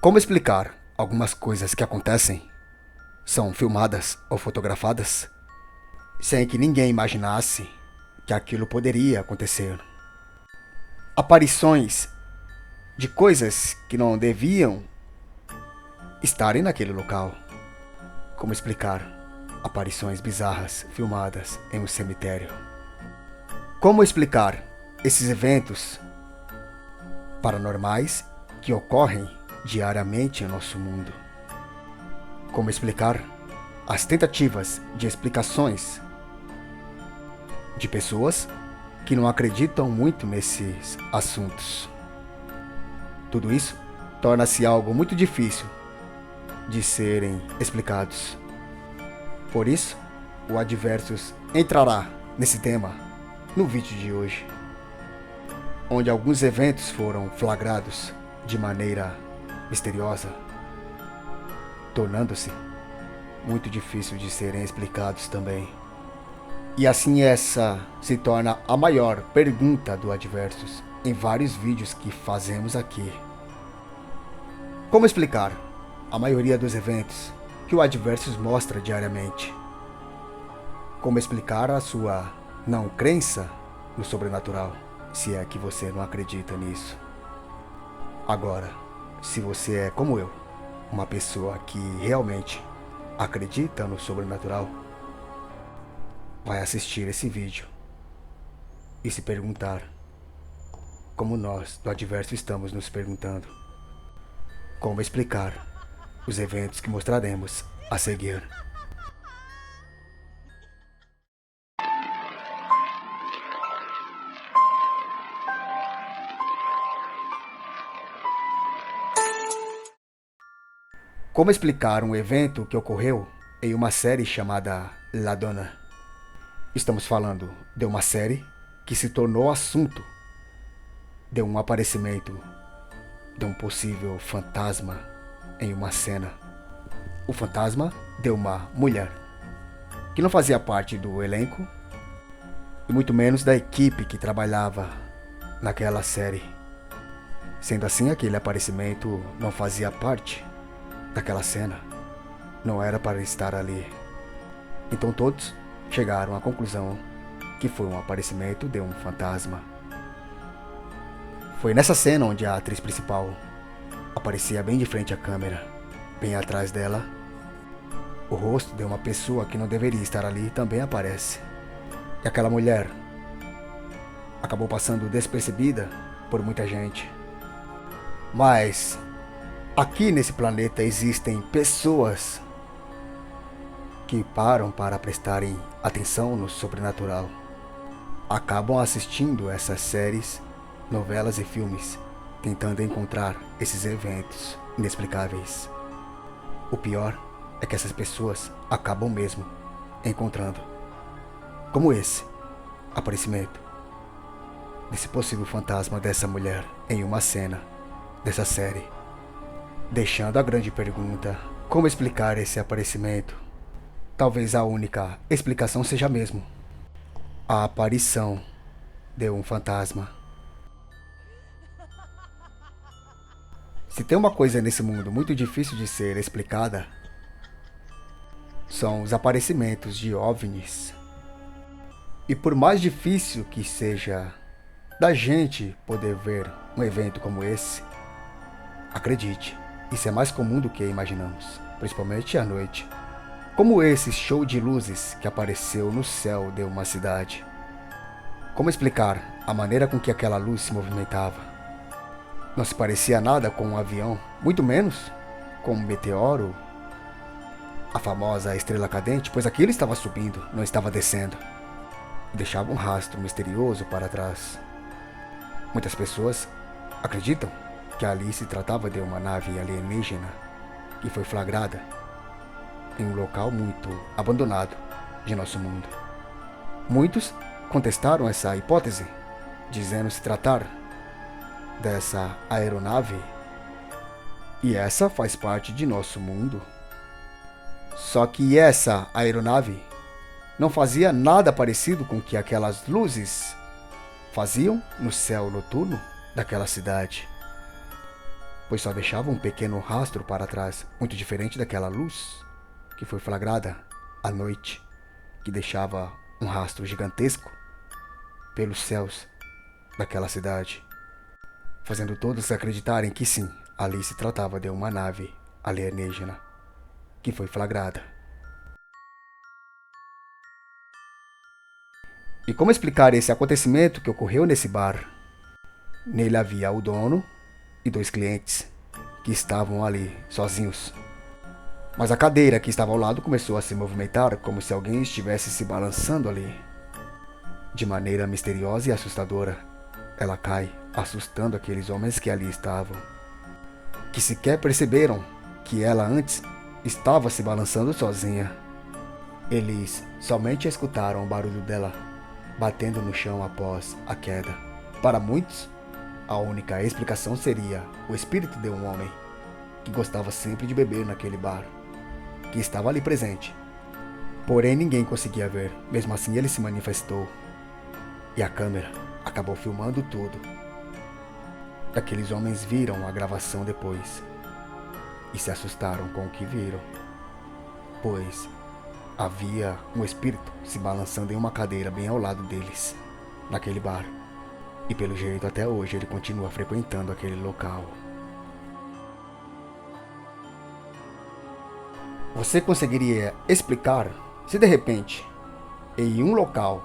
Como explicar algumas coisas que acontecem, são filmadas ou fotografadas, sem que ninguém imaginasse que aquilo poderia acontecer? Aparições de coisas que não deviam estarem naquele local. Como explicar aparições bizarras filmadas em um cemitério? Como explicar esses eventos paranormais que ocorrem diariamente em nosso mundo? Como explicar as tentativas de explicações de pessoas que não acreditam muito nesses assuntos? Tudo isso torna-se algo muito difícil de serem explicados. Por isso, o Adversus entrará nesse tema no vídeo de hoje, onde alguns eventos foram flagrados de maneira misteriosa, tornando-se muito difícil de serem explicados também. E assim essa se torna a maior pergunta do Adversus em vários vídeos que fazemos aqui. Como explicar a maioria dos eventos que o Adversus mostra diariamente? Como explicar a sua não crença no sobrenatural, se é que você não acredita nisso? Agora, se você é como eu, uma pessoa que realmente acredita no sobrenatural, vai assistir esse vídeo e se perguntar, como nós do Adversus estamos nos perguntando, como explicar os eventos que mostraremos a seguir. Como explicar um evento que ocorreu em uma série chamada La Donna? Estamos falando de uma série que se tornou assunto de um aparecimento de um possível fantasma em uma cena. O fantasma de uma mulher que não fazia parte do elenco e muito menos da equipe que trabalhava naquela série. Sendo assim, aquele aparecimento não fazia parte daquela cena, não era para estar ali. Então todos chegaram à conclusão que foi um aparecimento de um fantasma. Foi nessa cena onde a atriz principal aparecia bem de frente à câmera. Bem atrás dela, o rosto de uma pessoa que não deveria estar ali também aparece. E aquela mulher acabou passando despercebida por muita gente. Mas aqui nesse planeta existem pessoas que param para prestarem atenção no sobrenatural. Acabam assistindo essas séries, novelas e filmes, tentando encontrar esses eventos inexplicáveis. O pior é que essas pessoas acabam mesmo encontrando, como esse aparecimento desse possível fantasma dessa mulher em uma cena dessa série, deixando a grande pergunta: como explicar esse aparecimento? Talvez a única explicação seja mesmo a aparição de um fantasma. Se tem uma coisa nesse mundo muito difícil de ser explicada, são os aparecimentos de OVNIs. E por mais difícil que seja da gente poder ver um evento como esse, acredite, isso é mais comum do que imaginamos, principalmente à noite. Como esse show de luzes que apareceu no céu de uma cidade. Como explicar a maneira com que aquela luz se movimentava? Não se parecia nada com um avião, muito menos com um meteoro, a famosa estrela cadente, pois aquilo estava subindo, não estava descendo, e deixava um rastro misterioso para trás. Muitas pessoas acreditam que ali se tratava de uma nave alienígena que foi flagrada em um local muito abandonado de nosso mundo. Muitos contestaram essa hipótese, dizendo se tratar dessa aeronave, e essa faz parte de nosso mundo. Só que essa aeronave não fazia nada parecido com o que aquelas luzes faziam no céu noturno daquela cidade. pois só deixava um pequeno rastro para trás, muito diferente daquela luz que foi flagrada à noite, que deixava um rastro gigantesco pelos céus daquela cidade, fazendo todos acreditarem que sim, ali se tratava de uma nave alienígena que foi flagrada. E como explicar esse acontecimento que ocorreu nesse bar? Nele havia o dono e dois clientes que estavam ali sozinhos. Mas a cadeira que estava ao lado começou a se movimentar como se alguém estivesse se balançando ali. De maneira misteriosa e assustadora, ela cai, assustando aqueles homens que ali estavam, que sequer perceberam que ela antes estava se balançando sozinha. Eles somente escutaram o barulho dela batendo no chão após a queda. Para muitos, a única explicação seria o espírito de um homem que gostava sempre de beber naquele bar, que estava ali presente. Porém, ninguém conseguia ver. Mesmo assim, ele se manifestou. E a câmera acabou filmando tudo. Aqueles homens viram a gravação depois e se assustaram com o que viram, pois havia um espírito se balançando em uma cadeira bem ao lado deles, naquele bar. E pelo jeito até hoje ele continua frequentando aquele local. Você conseguiria explicar se de repente, em um local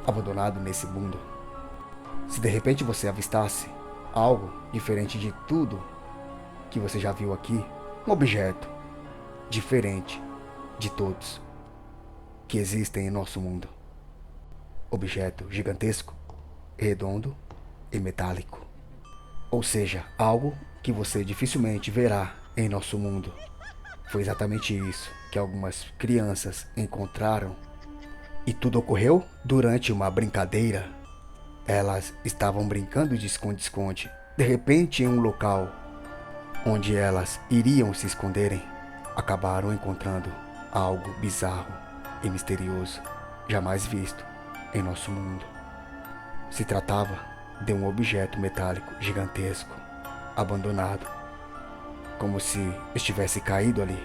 abandonado nesse mundo, se de repente você avistasse algo diferente de tudo que você já viu aqui, um objeto diferente de todos que existem em nosso mundo, objeto gigantesco, redondo e metálico, ou seja, algo que você dificilmente verá em nosso mundo. Foi exatamente isso que algumas crianças encontraram. E tudo ocorreu durante uma brincadeira. Elas estavam brincando de esconde-esconde. De repente, em um local onde elas iriam se esconderem, acabaram encontrando algo bizarro e misterioso, jamais visto em nosso mundo. Se tratava de um objeto metálico gigantesco, abandonado, como se estivesse caído ali.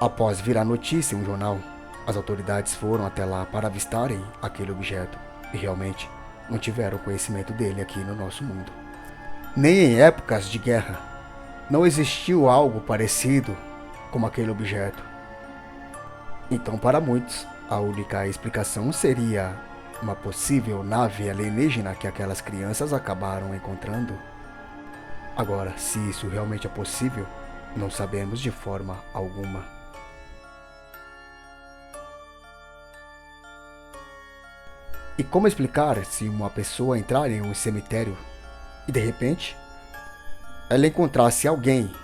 Após virar notícia em um jornal, as autoridades foram até lá para avistarem aquele objeto e realmente não tiveram conhecimento dele aqui no nosso mundo. Nem em épocas de guerra não existiu algo parecido como aquele objeto. Então, para muitos, a única explicação seria uma possível nave alienígena que aquelas crianças acabaram encontrando. Agora, se isso realmente é possível, não sabemos de forma alguma. E como explicar se uma pessoa entrar em um cemitério e de repente ela encontrasse alguém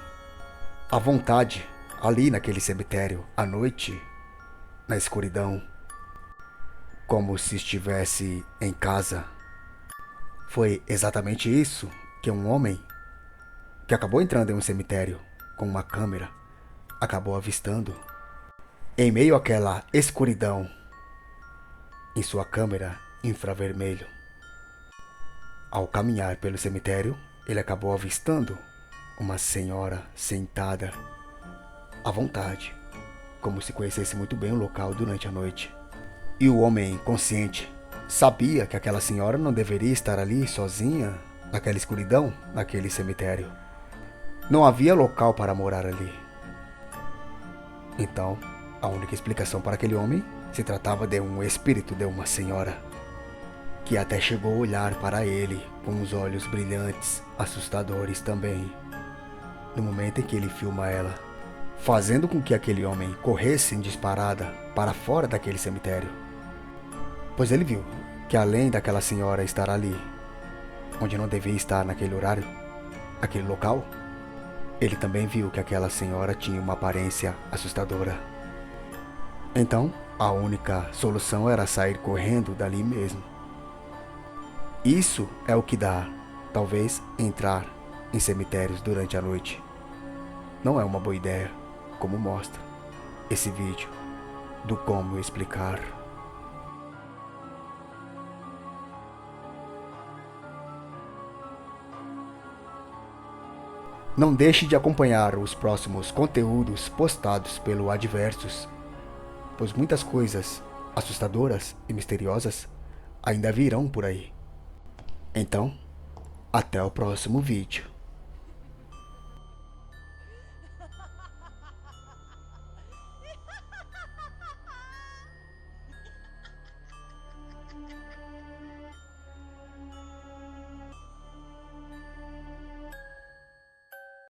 à vontade ali naquele cemitério à noite, na escuridão, como se estivesse em casa? Foi exatamente isso que um homem que acabou entrando em um cemitério com uma câmera acabou avistando. Em meio àquela escuridão, em sua câmera infravermelho. Ao caminhar pelo cemitério, ele acabou avistando uma senhora sentada à vontade, como se conhecesse muito bem o local durante a noite. E o homem consciente sabia que aquela senhora não deveria estar ali sozinha, naquela escuridão, naquele cemitério. Não havia local para morar ali. Então, a única explicação para aquele homem se tratava de um espírito de uma senhora, que até chegou a olhar para ele com os olhos brilhantes, assustadores também, no momento em que ele filma ela, fazendo com que aquele homem corresse em disparada para fora daquele cemitério. Pois ele viu que além daquela senhora estar ali, onde não devia estar naquele horário, aquele local, ele também viu que aquela senhora tinha uma aparência assustadora. Então, a única solução era sair correndo dali mesmo. Isso é o que dá, talvez, entrar em cemitérios durante a noite. Não é uma boa ideia, como mostra esse vídeo do como explicar. Não deixe de acompanhar os próximos conteúdos postados pelo Adversus, pois muitas coisas assustadoras e misteriosas ainda virão por aí. Então, até o próximo vídeo.